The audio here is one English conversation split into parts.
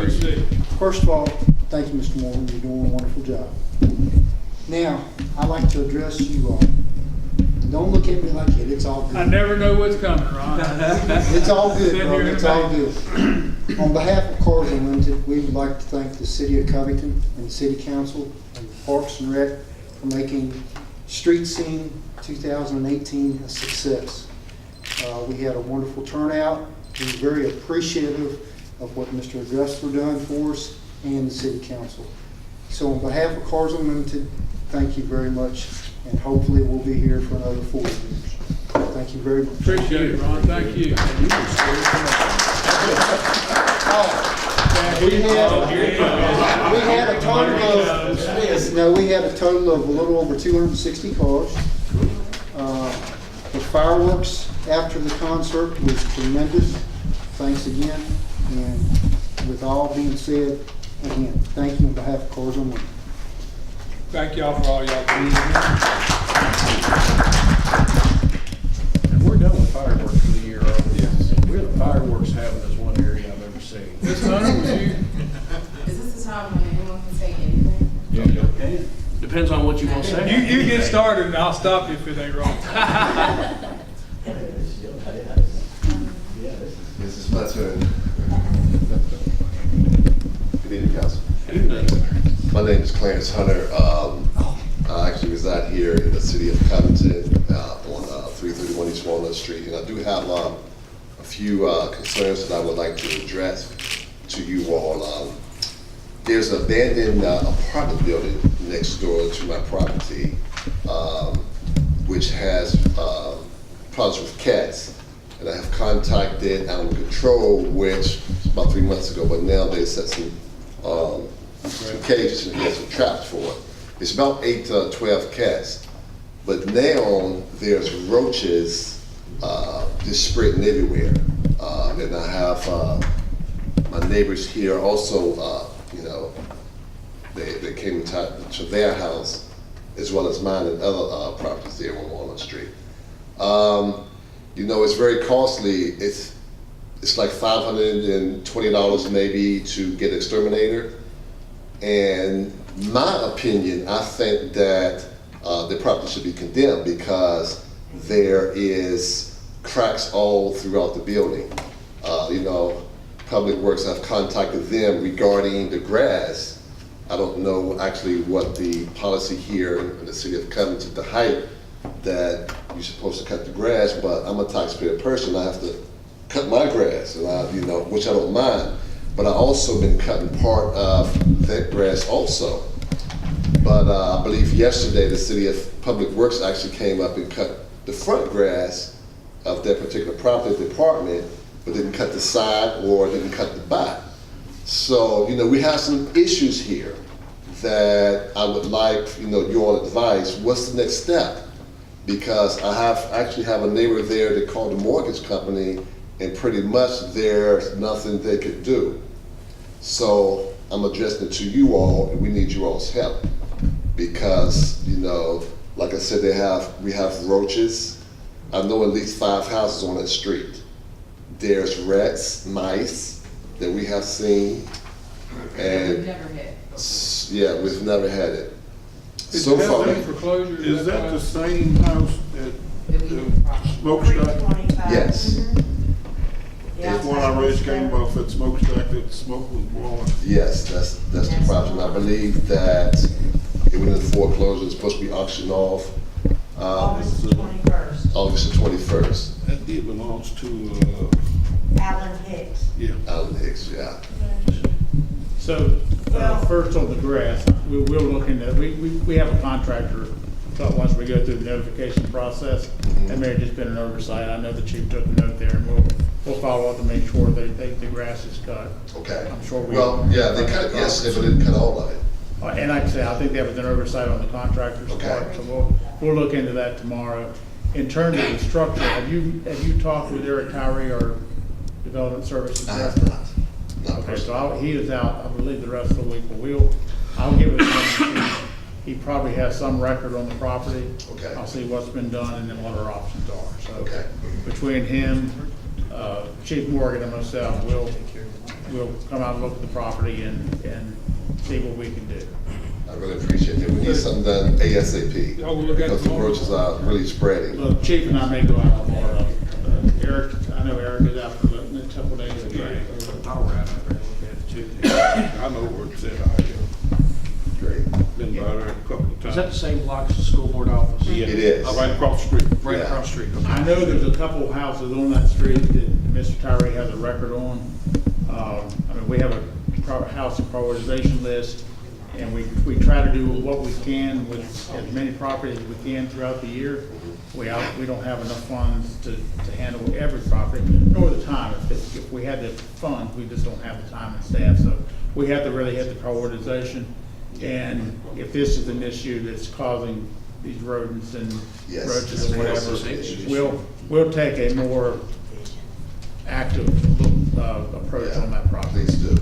Proceed. First of all, thank you, Mr. Morgan. You're doing a wonderful job. Now, I'd like to address you all. Don't look at me like that. It's all good. I never know what's coming, Ron. It's all good, Sit bro. here It's and all good. On behalf of Cars Unlimited, we would like to thank the City of Covington and the City Council and the Parks and Rec for making Street Scene 2018 a success. We had a wonderful turnout. We were very appreciative of what Mr. Augusta done for us and the City Council. So on behalf of Cars Unlimited, thank you very much, and hopefully we'll be here for another 4 years. Thank you very much. Appreciate it, Ron. Thank you. We had a total of a little over 260 cars. The fireworks after the concert was tremendous. Thanks again. And with all being said, again, thank you on behalf of Cars Unlimited. Thank y'all for all y'all doing. And we're done with fireworks for the year, aren't we? Yes. We're the fireworks having is one area I've ever seen. Ms. Hunter, was you? Is this the time when anyone can say anything? Yeah, you can. Depends on what you want to say. You get started and I'll stop you if it ain't wrong. This is my turn. Good evening, Council. My name is Clarence Hunter. I actually reside here in the city of Covington on 331 East Walnut Street, and I do have a few concerns that I would like to address to you all. There's an abandoned apartment building next door to my property, which has problems with cats. And I have contacted Animal Control, which about 3 months ago, but now they set some cages and he has some traps for it. It's about 8 to 12 cats, but now there's roaches just spreading everywhere. And I have my neighbors here also, they came to their house as well as mine and other properties there on Walnut Street. It's very costly. It's like $520 maybe to get an exterminator. And my opinion, I think that the property should be condemned because there is cracks all throughout the building. Public Works, I've contacted them regarding the grass. I don't know actually what the policy here in the city of Covington, the height that you're supposed to cut the grass, but I'm a taxpayer person. I have to cut my grass, and which I don't mind. But I also been cutting part of that grass also. But I believe yesterday the City of Public Works actually came up and cut the front grass of that particular property department, but didn't cut the side or didn't cut the back. So, we have some issues here that I would like, your advice. What's the next step? Because I actually have a neighbor there that called the mortgage company, and pretty much there's nothing they could do. So I'm addressing it to you all, and we need you all's help. Because, like I said, we have roaches. I know at least 5 houses on that street. There's rats, mice that we have seen. And We've never had. Yeah, we've never had it. Is So that far, thing foreclosure? Is that the same house that the smokestack? 325. yes, Yeah, When I raised came off that smokestack, that smoke was blowing. yes, that's the problem. I believe that it went into foreclosure. It's supposed to be auctioned off August 21st. August the 21st. That deed belongs to, Alan Hicks. Alan Hicks, yeah. So, first on the grass, we'll look into, we have a contractor, but once we go through the notification process, that may have just been an oversight. I know the chief took a note there, and we'll follow up to make sure that the grass is cut. Okay. I'm sure we. Well, yeah, they cut it yesterday, but didn't cut all of it. And like I say, I think that was an oversight on the contractor's Okay. part, so we'll look into that tomorrow. In terms of the structure, have you talked with Eric Tyree or Development Services? I have not. Okay, so he is out, I believe, the rest of the week, but I'll give it to him. He probably has some record on the property. Okay. I'll see what's been done and then what our options are. So Okay. between him, Chief Morgan, and myself, we'll come out and look at the property and see what we can do. I really appreciate it. We need something done ASAP. Y'all will look at it Because the tomorrow? roaches are really spreading. Look, Chief and I may go out tomorrow. Eric, I know Eric is out for a couple days. I'll ride out there and look at it too. I know where it's at, Great. been by there a couple of times. Is that the same block as the school board office? Yeah. It is. Right across the street. Right Yeah. across the street. Okay. I know there's a couple of houses on that street that Mr. Tyree has a record on. I mean, we have a house and prioritization list, and we try to do what we can with as many properties as we can throughout the year. We don't have enough funds to handle every property, nor the time. If we had the funds, we just don't have the time and staff, so we have to really hit the prioritization. And if this is an issue that's causing these rodents and Yes. roaches and Yes. whatever, we'll take a more active approach on that property. Please do.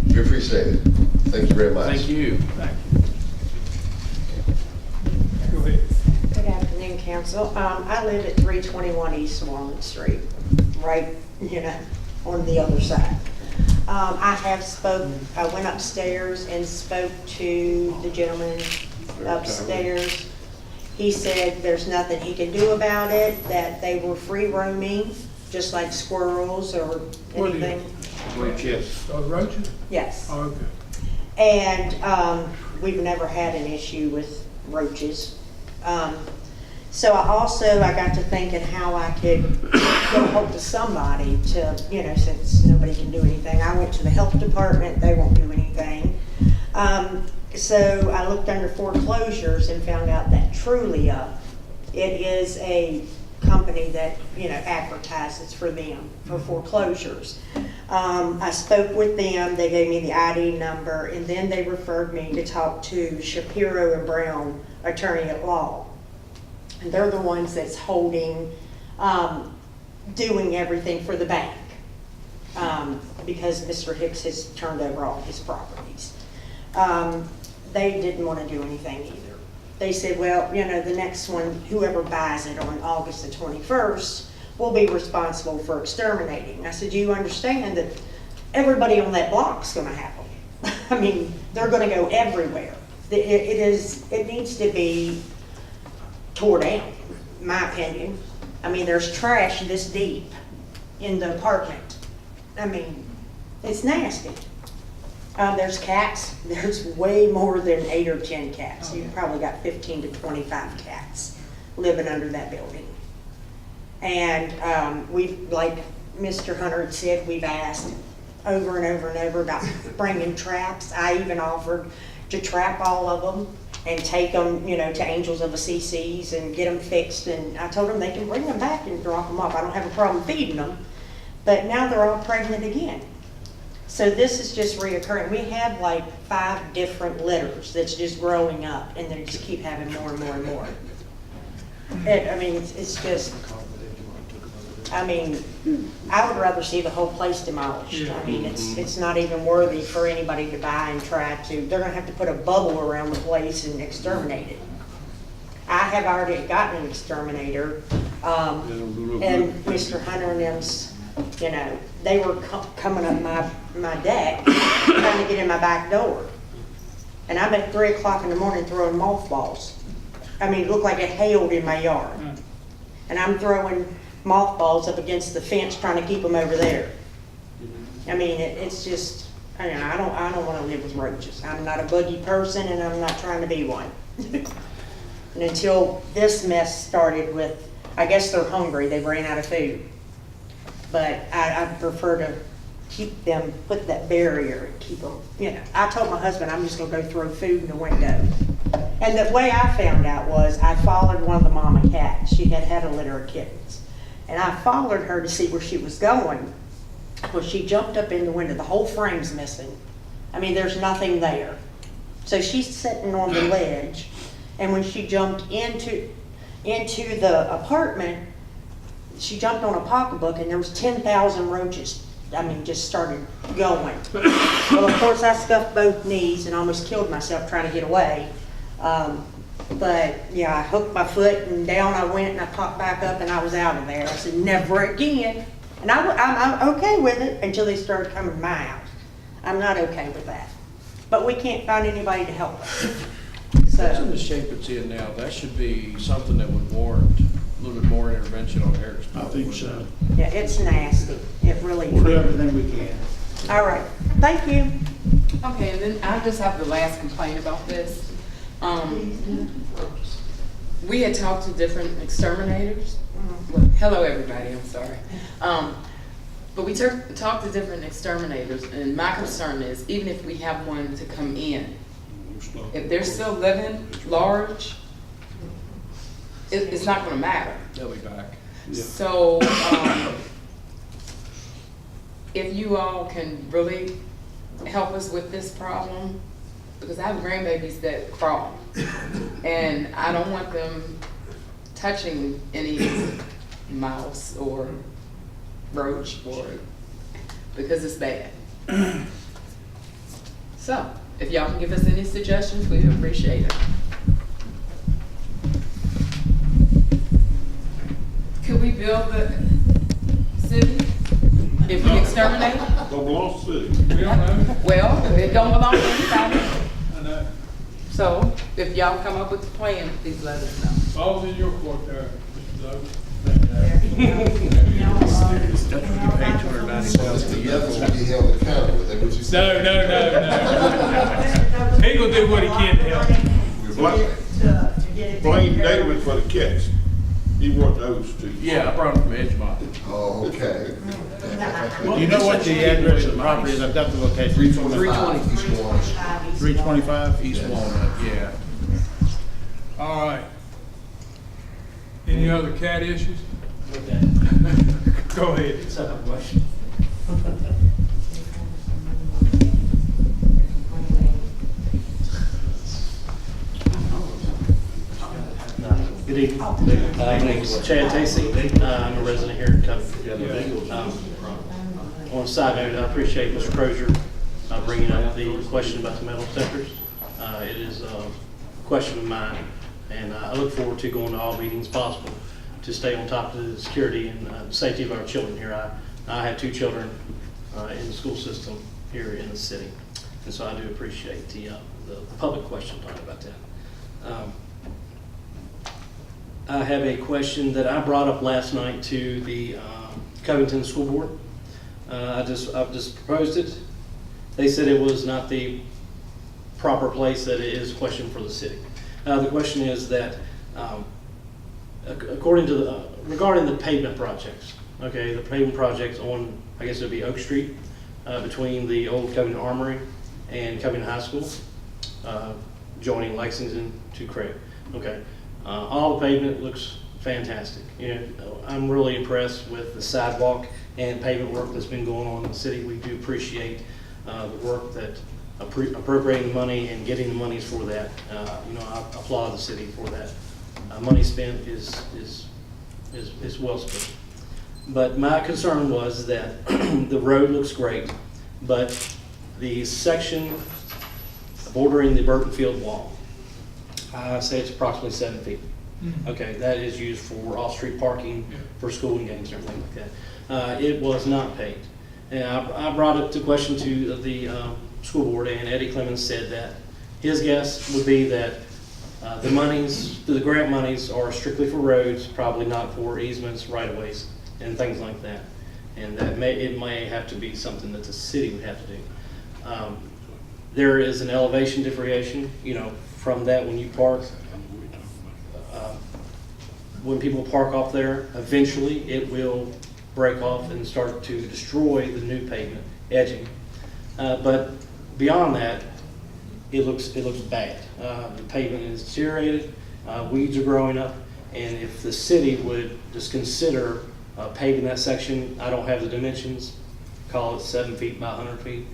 We appreciate it. Thank you very much. Thank you. Thank you. Go ahead. Good afternoon, council. I live at 321 East Walnut Street, right, on the other side. I went upstairs and spoke to the gentleman upstairs. He said there's nothing he can do about it, that they were free roaming, just like squirrels or anything. Yes. Oh, roaches? Yes. Oh, okay. And we've never had an issue with roaches. So I got to thinking how I could get a hold of somebody to, since nobody can do anything. I went to the health department, they won't do anything. So I looked under foreclosures and found out that Trulia, it is a company that, advertises for them, for foreclosures. I spoke with them, they gave me the ID number, and then they referred me to talk to Shapiro and Brown, attorney at law. And they're the ones that's holding, doing everything for the bank. Because Mr. Hicks has turned over all his properties. They didn't want to do anything either. They said, well, the next one, whoever buys it on August the 21st will be responsible for exterminating. I said, do you understand that everybody on that block's going to have them? I mean, they're going to go everywhere. It needs to be tore down, in my opinion. I mean, there's trash this deep in the apartment. I mean, it's nasty. There's cats. There's way more than 8 or 10 cats. You've probably got 15 to 25 cats living under that building. And like Mr. Hunter had said, we've asked over and over and over about bringing traps. I even offered to trap all of them and take them, to Angels of Assisi and get them fixed. And I told them they can bring them back and drop them off. I don't have a problem feeding them. But now they're all pregnant again. So this is just reoccurring. We have like 5 different litters that's just growing up, and they just keep having more and more and more. It's just, I would rather see the whole place demolished. It's not even worthy for anybody to buy and try to. They're gonna have to put a bubble around the place and exterminate it. I have already gotten an exterminator, and Mr. Hunter and them's, they were coming up my deck, trying to get in my back door. And I'm at 3 o'clock in the morning throwing mothballs. It looked like it hailed in my yard. And I'm throwing mothballs up against the fence trying to keep them over there. It's just, I don't want to live with roaches. I'm not a buggy person, and I'm not trying to be one. And until this mess started with, I guess they're hungry, they ran out of food. But I prefer to keep them, put that barrier and keep them, I told my husband I'm just gonna go throw food in the window. And the way I found out was I followed one of the mama cats. She had a litter of kittens. And I followed her to see where she was going. Well, she jumped up in the window. The whole frame's missing. There's nothing there. So she's sitting on the ledge. And when she jumped into the apartment, she jumped on a pocketbook, and there was 10,000 roaches. Just started going. Well, of course, I scuffed both knees and almost killed myself trying to get away. But yeah, I hooked my foot and down I went, and I popped back up and I was out of there. I said, never again. And I'm okay with it until they started coming to my house. I'm not okay with that. But we can't find anybody to help us. That's in So, the shape it's in now. That should be something that would warrant a little bit more intervention on Eric's I part. think so. yeah, it's nasty. It really We'll do is. everything we can. All right, thank you. Okay, and then I just have the last complaint about this. We had talked to different exterminators. Well, hello, everybody, I'm sorry. But we talked to different exterminators, and my concern is, even if we have one to come in, if they're still living large, it's not gonna matter. They'll be back. So, if you all can really help us with this problem, because I have grandbabies that crawl, and I don't want them touching any mouse or roach or, because it's bad. So, if y'all can give us any suggestions, we'd appreciate it. Could we build the city if we exterminate? Don't belong to the city. We don't know. Well, it don't belong to anybody. I know. So, if y'all come up with a plan, please let us know. All's in your court there, Mr. Douglas. That's when you pay $290,000 a year Devils for. will be held accountable, is that what you said? No. He gonna do what he can to help. Blame David for the catch. He worked those two. Yeah, I brought him from Edgemont. Oh, okay. Do you know what the address of the property is? I've got the location. 320 East Walnut. 325? East Walnut, yeah. All right. Any other cat issues? Go ahead. Good evening. My name is Chad Tacy. I'm a resident here in Covington. On a side note, I appreciate Mr. Crozier bringing up the question about the metal detectors. It is a question of mine, and I look forward to going to all meetings possible to stay on top of the security and safety of our children here. I have 2 children in the school system here in the city, and so I do appreciate the public question talking about that. I have a question that I brought up last night to the Covington School Board. I've just proposed it. They said it was not the proper place, that it is a question for the city. The question is that according to regarding the pavement projects, okay, the pavement projects on, I guess it would be Oak Street, between the old Covington Armory and Covington High School, joining Lexington to Craig. Okay. All the pavement looks fantastic. You know, I'm really impressed with the sidewalk and pavement work that's been going on in the city. We do appreciate the work that appropriating money and getting the monies for that. You know, I applaud the city for that. Money spent is well spent. But my concern was that the road looks great, but the section bordering the Burton Field wall, I say it's approximately 7 feet. Okay, that is used for off-street parking, for schooling games and everything like that. It was not paved. And I brought it to question to the school board, and Eddie Clemens said that his guess would be that the monies, the grant monies, are strictly for roads, probably not for easements, right-of-ways, and things like that. And that it may have to be something that the city would have to do. There is an elevation differentiation, you know, from that when you park. When people park off there, eventually it will break off and start to destroy the new pavement edging. But beyond that, it looks bad. The pavement is deteriorated, weeds are growing up, and if the city would just consider paving that section, I don't have the dimensions, call it 7 feet by 100 feet,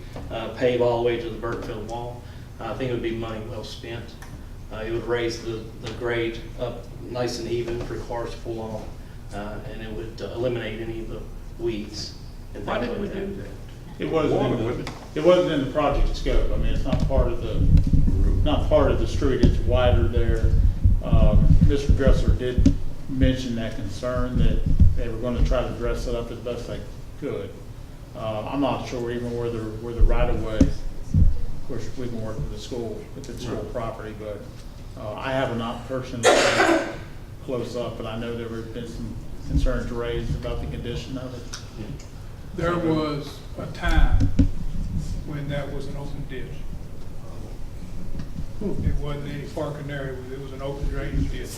pave all the way to the Burtonfield wall, I think it would be money well spent. It would raise the grade up nice and even for cars to pull on, and it would eliminate any of the weeds. And Why things didn't we like that. do that? It wasn't in the project scope. I mean, it's not part of the street. It's wider there. Mr. Dresser did mention that concern, that they were going to try to dress it up as best they could. I'm not sure even where the right of way, of course, we've been working with the school, with the school property, but I have not personally looked close up, but I know there have been some concerns raised about the condition of it. There was a time when that was an open ditch. It wasn't any parking area, it was an open drainage ditch.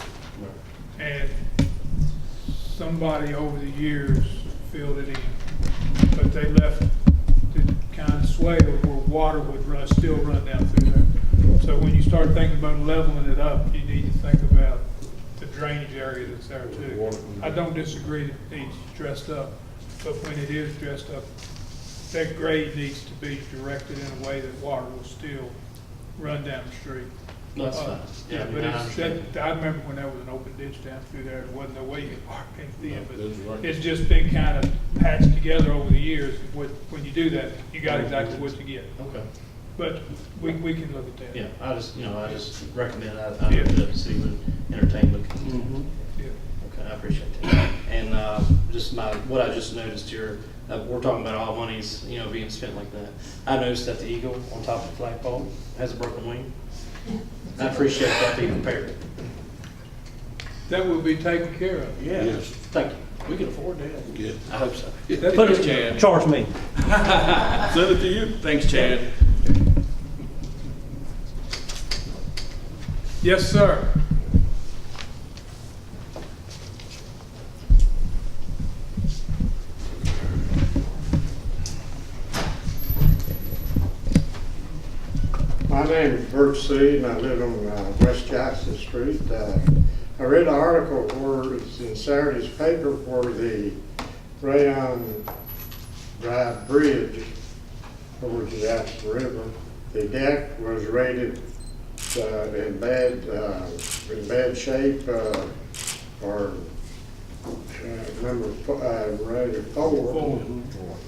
And somebody over the years filled it in, but they left it kind of swale where water would still run down through there. So when you start thinking about leveling it up, you need to think about the drainage area that's there too. I don't disagree that it needs dressed up, but when it is dressed up, that grade needs to be directed in a way that water will still run down the street. That's fine. Yeah, I but mean, I remember when there was an open ditch down through there, there wasn't no way you could park anything, That's right. but it's just been kind of patched together over the years. When you do that, you got exactly what you get. Okay. But we can look at that. Yeah, I just recommend, I know the city would entertain looking. Yeah. Okay, I appreciate that. And just what I just noticed here, we're talking about all monies, being spent like that. I noticed that the eagle on top of the flagpole has a broken wing. I appreciate that being repaired. That will be taken care of. Yes. Thank you. We can afford that. Good. I hope so. Thanks, Chad. Charge me. Send it to you. Thanks, Chad. Yes, sir. My name is Bert Seay, and I live on West Jackson Street. I read an article where it's in Saturday's paper where the Rayon Drive Bridge over the Jackson River, the deck was rated in bad shape, or rated 4.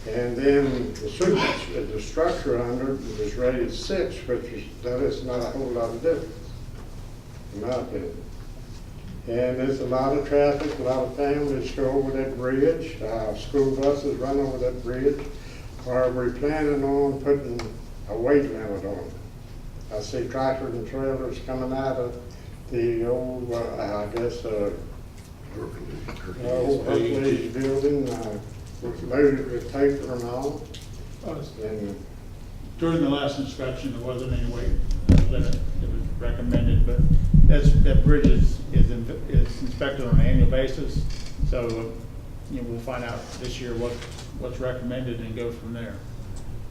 And then the structure under it was rated 6, that is not a whole lot of difference, in my opinion. And there's a lot of traffic, a lot of families go over that bridge, school buses run over that bridge. Are we planning on putting a weight limit on it? I see tractors and trailers coming out of the old, old Hercules building, loaded with paper and all. And During the last inspection, there wasn't any weight limit that was recommended, but that bridge is inspected on an annual basis. So, we'll find out this year what's recommended and go from there.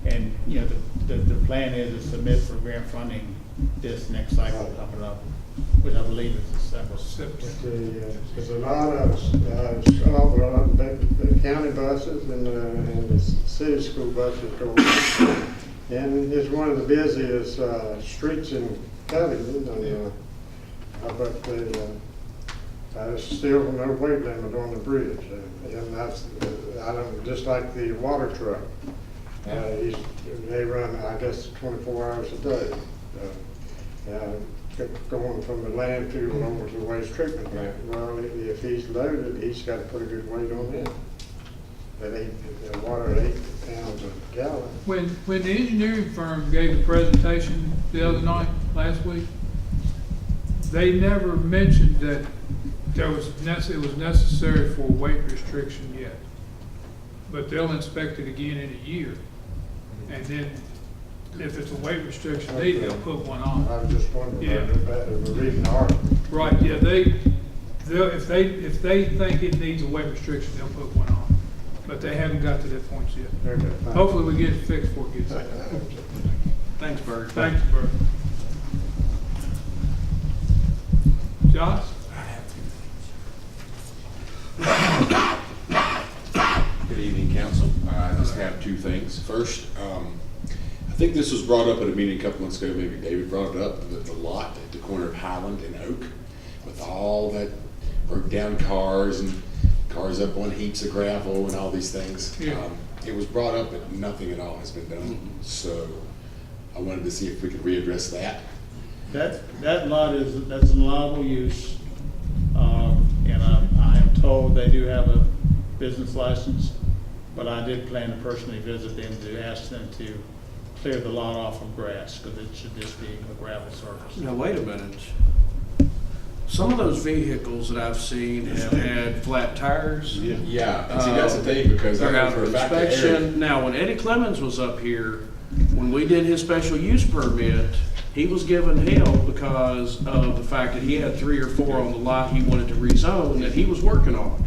And, the plan is to submit for grant funding this next cycle coming up, which I believe is December. there's a lot of the county buses and the city school buses going. And it's one of the busiest streets in Covington. But there's still no weight limit on the bridge. And that's, just like the water truck. They run, I guess, 24 hours a day. Going from the landfill over to the waste treatment plant. Well, if he's loaded, he's got to put a good weight on him. The water at 8 pounds a gallon. When the engineering firm gave the presentation the other night, last week, they never mentioned that it was necessary for a weight restriction yet. But they'll inspect it again in a year. And then if it's a weight restriction needed, they'll put one on. I was just wondering Yeah. about that. We're reading the article. Right, yeah, if they think it needs a weight restriction, they'll put one on. But they haven't got to that point yet. Okay, fine. Hopefully we get it fixed before it gets there. Thanks, Bert. Thanks, Bert. Josh? Good evening, council. I just have two things. First, I think this was brought up at a meeting a couple months ago, maybe David brought it up, the lot at the corner of Highland and Oak, with all that broke down cars and cars up on heaps of gravel and all these things. Yeah. It was brought up, but nothing at all has been done. So I wanted to see if we could readdress that. That lot that's an allowable use, and I am told they do have a business license, but I did plan to personally visit them to ask them to clear the lot off of grass, because it should just be a gravel surface. Now, wait a minute. Some of those vehicles that I've seen have had flat tires. Yeah, and see, that's the thing, because I They're know out for a of fact that Eric, inspection. Now, when Eddie Clemens was up here, when we did his special use permit, he was given hell because of the fact that he had 3 or 4 on the lot he wanted to rezone that he was working on.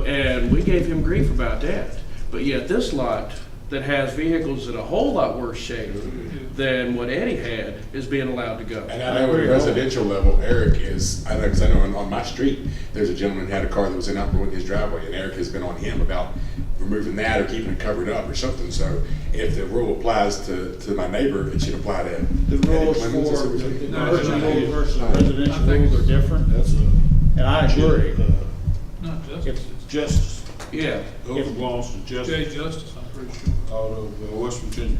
And we gave him grief about that. But yet this lot that has vehicles in a whole lot worse shape than what Eddie had is being allowed to go. and I know at a residential level, Eric is, I know, because I know on my street, there's a gentleman who had a car that was inoperable in his driveway, and Eric has been on him about removing that or keeping it covered up or something. So if the rule applies to my neighbor, it should apply to The Eddie rules Clemens. for No, commercial no, versus I residential think rules are different, That's and I agree. Not If- Justice, Justice, Yeah. those belongs to Jay Justice Justice, I'm pretty sure. out of West Virginia.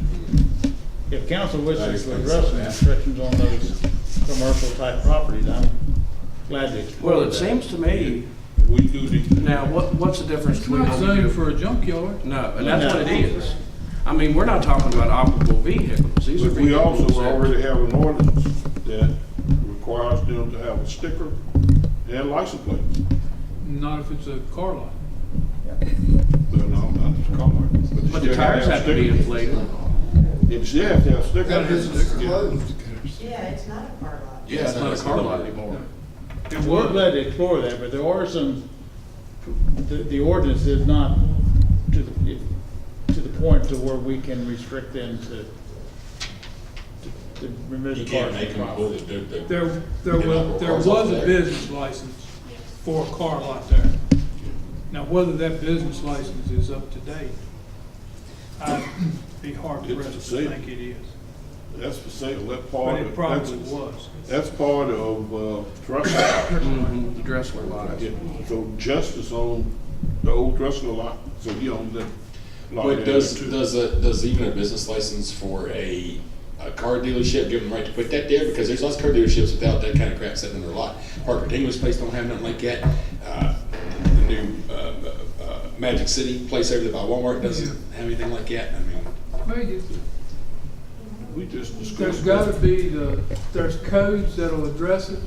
If council wishes to That address explains the that. restrictions on those commercial type properties, I'm glad to explore Well, that. it seems to me, We do the, now, what's the difference It's between? not zoned for a junkyard. No, and that's what it is. I mean, we're not talking about operable vehicles. These are but we vehicles also that- already have an ordinance that requires them to have a sticker and license plates. Not if it's a car lot. But no, not the car lot. But the tires have to be inflated. It's, yeah, if they have a sticker. Gotta have a sticker. Yeah. Yeah, it's not a car lot. Yeah, it's not a car lot anymore. It We're was. glad to explore that, but there are some, the ordinance is not to the point to where we can restrict them to remove the You cars can't make from them pull property. it. There was a business license for a car lot there. Now, whether that business license is up to date, I'd be hard It's pressed to to see. think it is. That's for sale, that But part it of, probably was. that's part of, trust. Mhm, the Dressler lot. So Justice owned the old Dressler lot, so he owns that lot. But there does, too. does even a business license for a car dealership give them the right to put that there? Because there's lots of car dealerships without that kind of crap sitting in their lot. Parker Dingler's place don't have nothing like that. The new, Magic City place over there by Walmart doesn't have anything like that. I mean, Well, We just discussed. there's gotta be there's codes that'll address it,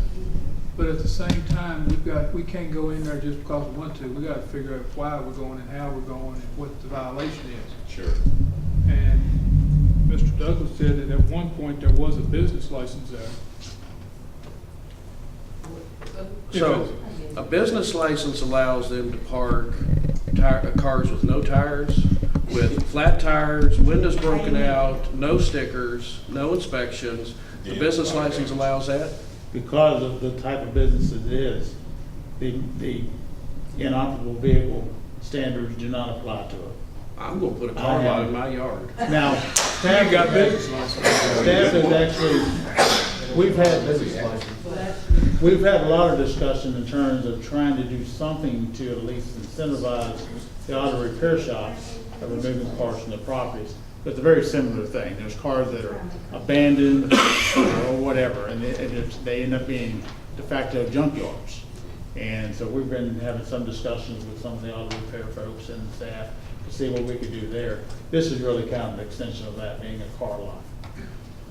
but at the same time, we can't go in there just because we want to. We gotta figure out why we're going and how we're going and what the violation is. sure. And Mr. Douglas said that at one point there was a business license there. So, a business license allows them to park cars with no tires, with flat tires, windows broken out, no stickers, no inspections. The business license allows that? Because of the type of business it is, the inoperable vehicle standards do not apply to it. I'm gonna put a car lot in my yard. Now, You staff got business license. Staff is actually, we've had a lot of discussion in terms of trying to do something to at least incentivize the auto repair shops of removing cars from the properties. But it's a very similar thing. There's cars that are abandoned or whatever, and they end up being de facto junkyards. And so we've been having some discussions with some of the auto repair folks and staff to see what we could do there. This is really kind of an extension of that, being a car lot.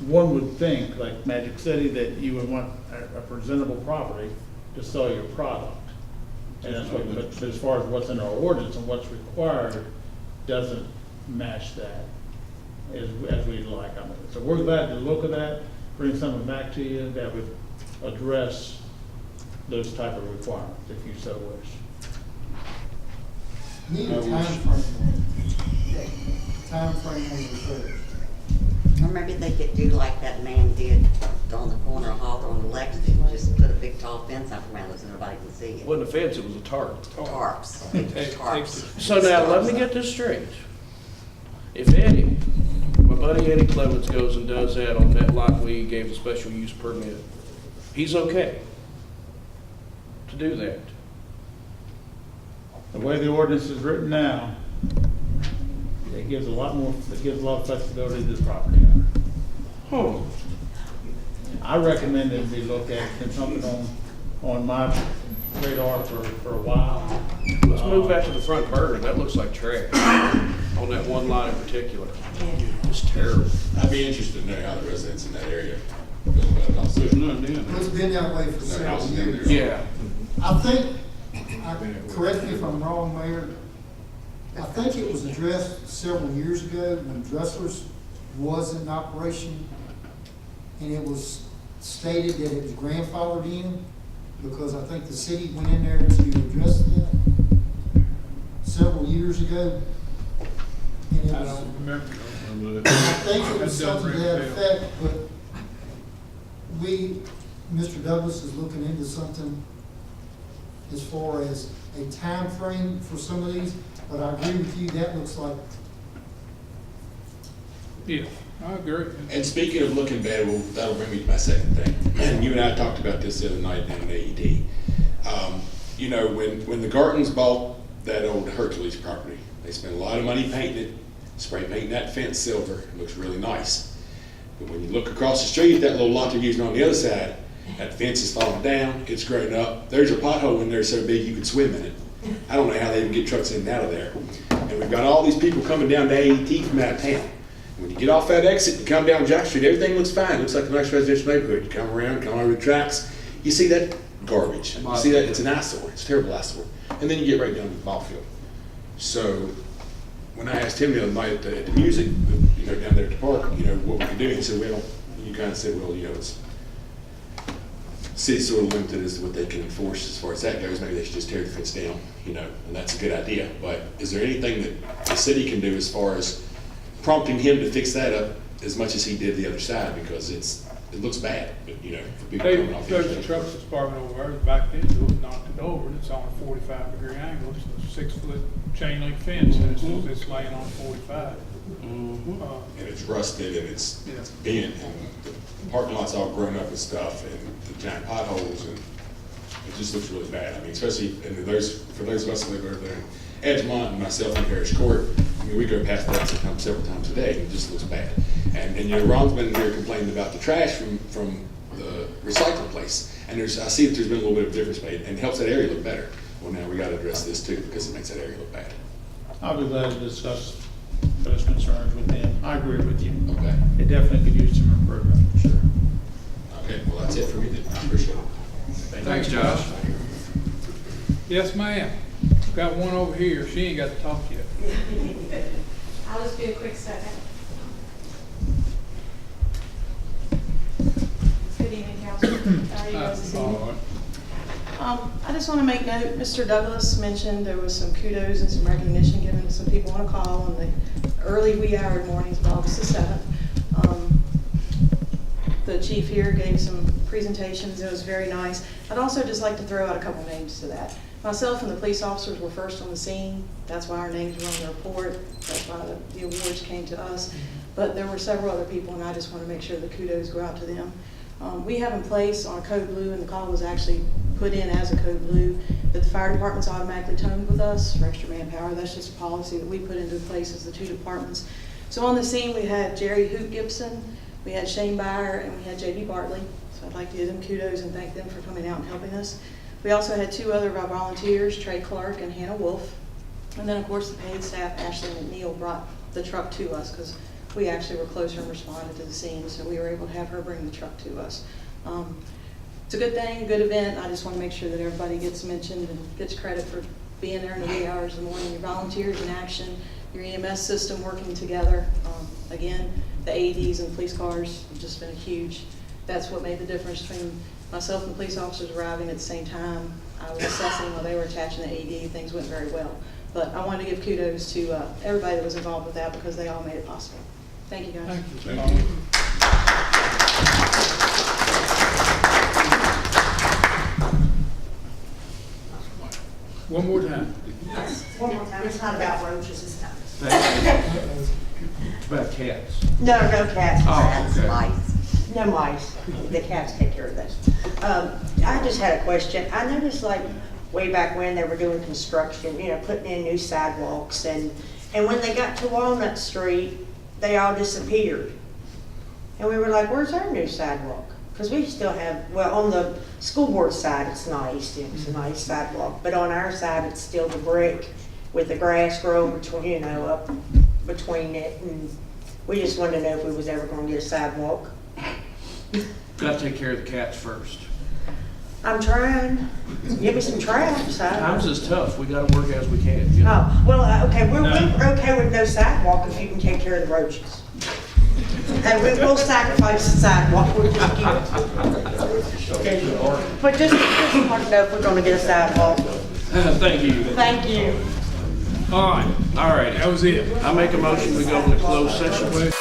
One would think, like Magic City, that you would want a presentable property to sell your product. And that's what, but as far as what's in our ordinance and what's required, doesn't match that as we'd like. I mean, so we're glad to look at that, bring something back to you that would address those type of requirements, if you so wish. Need a time frame on the repairs. Or maybe they could do like that man did on the corner of Hawthorne and Lexington, just put a big tall fence up around it so nobody can see It it. wasn't a fence, it was a tarp. Tarps, big tarps. So now, let me get this straight. If Eddie, my buddy Eddie Clemens goes and does that on that lot we gave the special use permit, he's okay to do that. The way the ordinance is written now, it gives a lot of flexibility to the property owner. I recommend that we look at, it's been something on my radar for a while. Let's move that to the front burner. That looks like trash on that one lot in particular. It's terrible. I'd be interested to know how the residents in that area feel about it also. There's none in there. It's been that way for No several houses down years. there. Yeah. I think, correct me if I'm wrong, Mayor, I think it was addressed several years ago when Dressler's was in operation, and it was stated that it was grandfathered in, because I think the city went in there to address that several years ago. And it I was, don't remember. I think it was something to that effect, but Mr. Douglas is looking into something as far as a time frame for some of these, but I agree with you, that looks like, Yeah, I agree. And speaking of looking bad, well, that'll bring me to my second thing. And you and I talked about this the other night down at AED. You know, when the Gartons bought that old Hercules property, they spent a lot of money painting it, spray painting that fence silver. It looks really nice. But when you look across the street at that little lot they're using on the other side, that fence is falling down, it's grown up. There's a pothole in there so big you could swim in it. I don't know how they even get trucks in and out of there. And we've got all these people coming down to AET from out of town. When you get off that exit and come down Jack Street, everything looks fine. It looks like a nice residential neighborhood. You come around, come over the tracks, you see that garbage. You see that, it's an eyesore. It's a terrible eyesore. And then you get right down to the ball field. So when I asked him the other night at the music, you know, down there at the park, you know, what we could do, he said, well, you kind of said, well, you know, it's city's sort of limited as to what they can enforce as far as that goes. Maybe they should just tear the fence down, you know, and that's a good idea. But is there anything that the city can do as far as prompting him to fix that up as much as he did the other side? Because it looks bad, but, you know, for people coming off the There's a interstate. truck department over there, back then, it knocked it over, and it's on a 45-degree angle, it's a 6-foot chain link fence, and it's laying on 45. Mm-hmm. And it's rusted and it's Yeah. bent, and the parking lot's all grown up and stuff, and the giant potholes, and it just looks really bad. I mean, especially, and for those of us that live over there in Edgemont and myself in Parish Court, I mean, we go past that several times a day, and it just looks bad. And you know, Ron's been here complaining about the trash from the recycling place, and I see that there's been a little bit of difference made, and it helps that area look better. Well, now we got to address this too, because it makes that area look bad. I'll be glad to discuss those concerns with them. I agree with you. Okay. It definitely could use some improvement. Sure. Okay, well, that's it for me then. I appreciate it. Thanks, Josh. Yes, ma'am. Got one over here, she ain't got to talk yet. I'll just be a quick second. Good evening, Council. How are you guys this evening? All right. I just want to make note, Mr. Douglas mentioned there was some kudos and some recognition given to some people on a call on the early wee hour mornings of August the 7th. The chief here gave some presentations. It was very nice. I'd also just like to throw out a couple names to that. Myself and the police officers were first on the scene. That's why our names were on the report. That's why the awards came to us. But there were several other people, and I just want to make sure the kudos go out to them. We have in place on Code Blue, and the call was actually put in as a Code Blue, that the fire department's automatically toned with us for extra manpower. That's just a policy that we put into place as the two departments. So on the scene, we had Jerry Hoot Gibson, we had Shane Byer, and we had J.B. Bartley. So I'd like to give them kudos and thank them for coming out and helping us. We also had two other of our volunteers, Trey Clark and Hannah Wolf. And then, of course, the paid staff, Ashley McNeil, brought the truck to us because we actually were closer and responded to the scene, so we were able to have her bring the truck to us. It's a good thing, a good event. I just want to make sure that everybody gets mentioned and gets credit for being there in the wee hours of the morning. Your volunteers in action, your EMS system working together. Again, the AEDs and police cars have just been huge. That's what made the difference between myself and police officers arriving at the same time. I was assessing while they were attaching the AED. Things went very well. But I wanted to give kudos to everybody that was involved with that because they all made it possible. Thank you, guys. Thank you. One more time. One more time, it's not about roaches this time. It's about cats. No, no cats. Oh, okay. Mice. No mice. The cats take care of that. I just had a question. I noticed like way back when they were doing construction, you know, putting in new sidewalks and when they got to Walnut Street, they all disappeared. And we were like, where's our new sidewalk? Because we still have, well, on the school board side, it's nice, it's a nice sidewalk, but on our side, it's still the brick with the grass growing between, you know, up between it, and we just wanted to know if we was ever gonna get a sidewalk. Gotta take care of the cats first. I'm trying, give me some traps. Times is tough, we gotta work as we can, you know? Oh, well, okay, we're okay with no sidewalk if you can take care of the roaches. And we will sacrifice the sidewalk, we'll just keep it. But just want to know if we're gonna get a sidewalk. Thank you. Thank you. All right, All right, that was it. I make a motion, we go into closed session.